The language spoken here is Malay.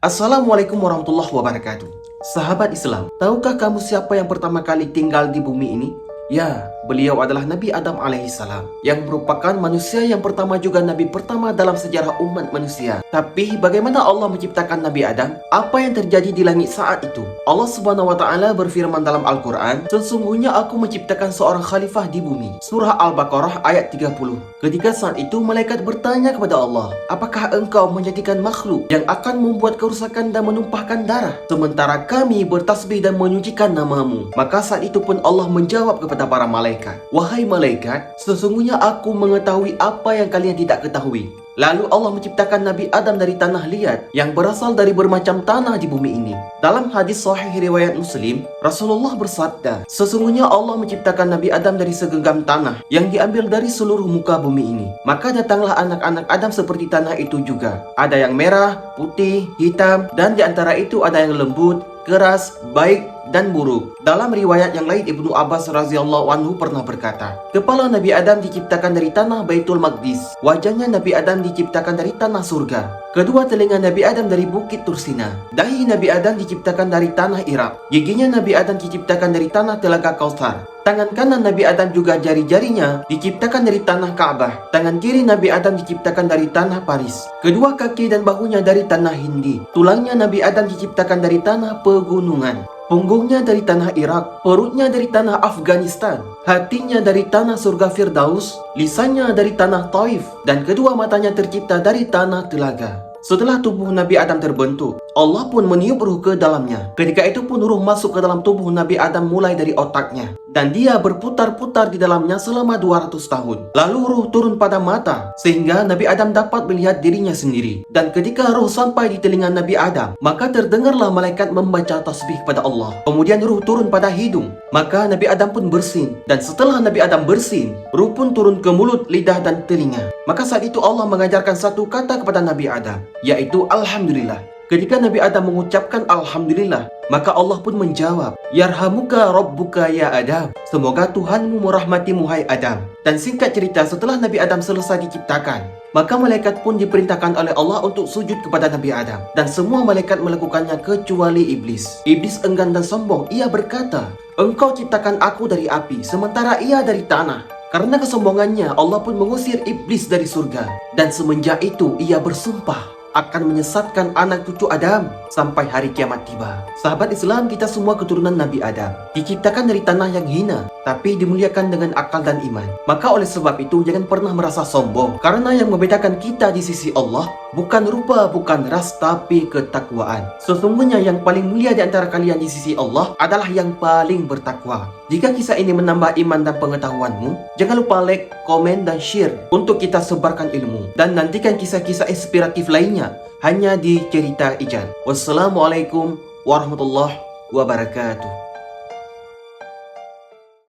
Assalamualaikum warahmatullahi wabarakatuh. Sahabat Islam, tahukah kamu siapa yang pertama kali tinggal di bumi ini? Ya, beliau adalah Nabi Adam alaihissalam, yang merupakan manusia yang pertama juga Nabi pertama dalam sejarah umat manusia. Tapi bagaimana Allah menciptakan Nabi Adam? Apa yang terjadi di langit saat itu? Allah Subhanahu wa taala berfirman dalam Al-Qur'an, "Sesungguhnya aku menciptakan seorang khalifah di bumi." Surah Al-Baqarah ayat 30. Ketika saat itu malaikat bertanya kepada Allah, "Apakah engkau menjadikan makhluk yang akan membuat kerusakan dan menumpahkan darah, sementara kami bertasbih dan menyucikan namamu?" Maka saat itu pun Allah menjawab kepada para malaikat, "Wahai malaikat, sesungguhnya aku mengetahui apa yang kalian tidak ketahui." Lalu Allah menciptakan Nabi Adam dari tanah liat yang berasal dari bermacam tanah di bumi ini. Dalam hadis sahih riwayat Muslim, Rasulullah bersabda, "Sesungguhnya Allah menciptakan Nabi Adam dari segenggam tanah yang diambil dari seluruh muka bumi ini. Maka datanglah anak-anak Adam seperti tanah itu juga. Ada yang merah, putih, hitam, dan di antara itu ada yang lembut, keras, baik, dan buruk." Dalam riwayat yang lain, Ibnu Abbas radhiyallahu anhu pernah berkata, "Kepala Nabi Adam diciptakan dari tanah Baitul Maqdis. Wajahnya Nabi Adam diciptakan dari tanah surga. Kedua telinga Nabi Adam dari bukit Tursina. Dahi Nabi Adam diciptakan dari tanah Irak. Giginya Nabi Adam diciptakan dari tanah Telaga Kautsar. Tangan kanan Nabi Adam juga jari-jarinya diciptakan dari tanah Ka'bah. Tangan kiri Nabi Adam diciptakan dari tanah Paris. Kedua kaki dan bahunya dari tanah Hindi. Tulangnya Nabi Adam diciptakan dari tanah pegunungan. Punggungnya dari tanah Irak, perutnya dari tanah Afghanistan, hatinya dari tanah surga Firdaus, lisannya dari tanah Taif, dan kedua matanya tercipta dari tanah telaga. Setelah tubuh Nabi Adam terbentuk, Allah pun meniup ruh ke dalamnya. Ketika itu pun ruh masuk ke dalam tubuh Nabi Adam mulai dari otaknya, dan dia berputar-putar di dalamnya selama 200 tahun. Lalu ruh turun pada mata, sehingga Nabi Adam dapat melihat dirinya sendiri. Dan ketika ruh sampai di telinga Nabi Adam, maka terdengarlah malaikat membaca tasbih kepada Allah. Kemudian ruh turun pada hidung, maka Nabi Adam pun bersin. Dan setelah Nabi Adam bersin, ruh pun turun ke mulut, lidah, dan telinga. Maka saat itu Allah mengajarkan satu kata kepada Nabi Adam, yaitu Alhamdulillah. Ketika Nabi Adam mengucapkan Alhamdulillah, maka Allah pun menjawab, "Yarhamuka Rabbuka ya Adam." Semoga Tuhanmu merahmatimu hai Adam. Dan singkat cerita, setelah Nabi Adam selesai diciptakan, maka malaikat pun diperintahkan oleh Allah untuk sujud kepada Nabi Adam. Dan semua malaikat melakukannya kecuali iblis. Iblis enggan dan sombong. Ia berkata, "Engkau ciptakan aku dari api, sementara ia dari tanah." Karena kesombongannya, Allah pun mengusir iblis dari surga. Dan semenjak itu, ia bersumpah akan menyesatkan anak cucu Adam sampai hari kiamat tiba. Sahabat Islam, kita semua keturunan Nabi Adam, diciptakan dari tanah yang hina, tapi dimuliakan dengan akal dan iman. Maka oleh sebab itu, jangan pernah merasa sombong, karena yang membedakan kita di sisi Allah bukan rupa, bukan ras, tapi ketakwaan. Sesungguhnya yang paling mulia di antara kalian di sisi Allah adalah yang paling bertakwa. Jika kisah ini menambah iman dan pengetahuanmu, jangan lupa like, komen, dan share untuk kita sebarkan ilmu. Dan nantikan kisah-kisah inspiratif lainnya hanya di Cerita Ijan. Wassalamualaikum warahmatullahi wabarakatuh.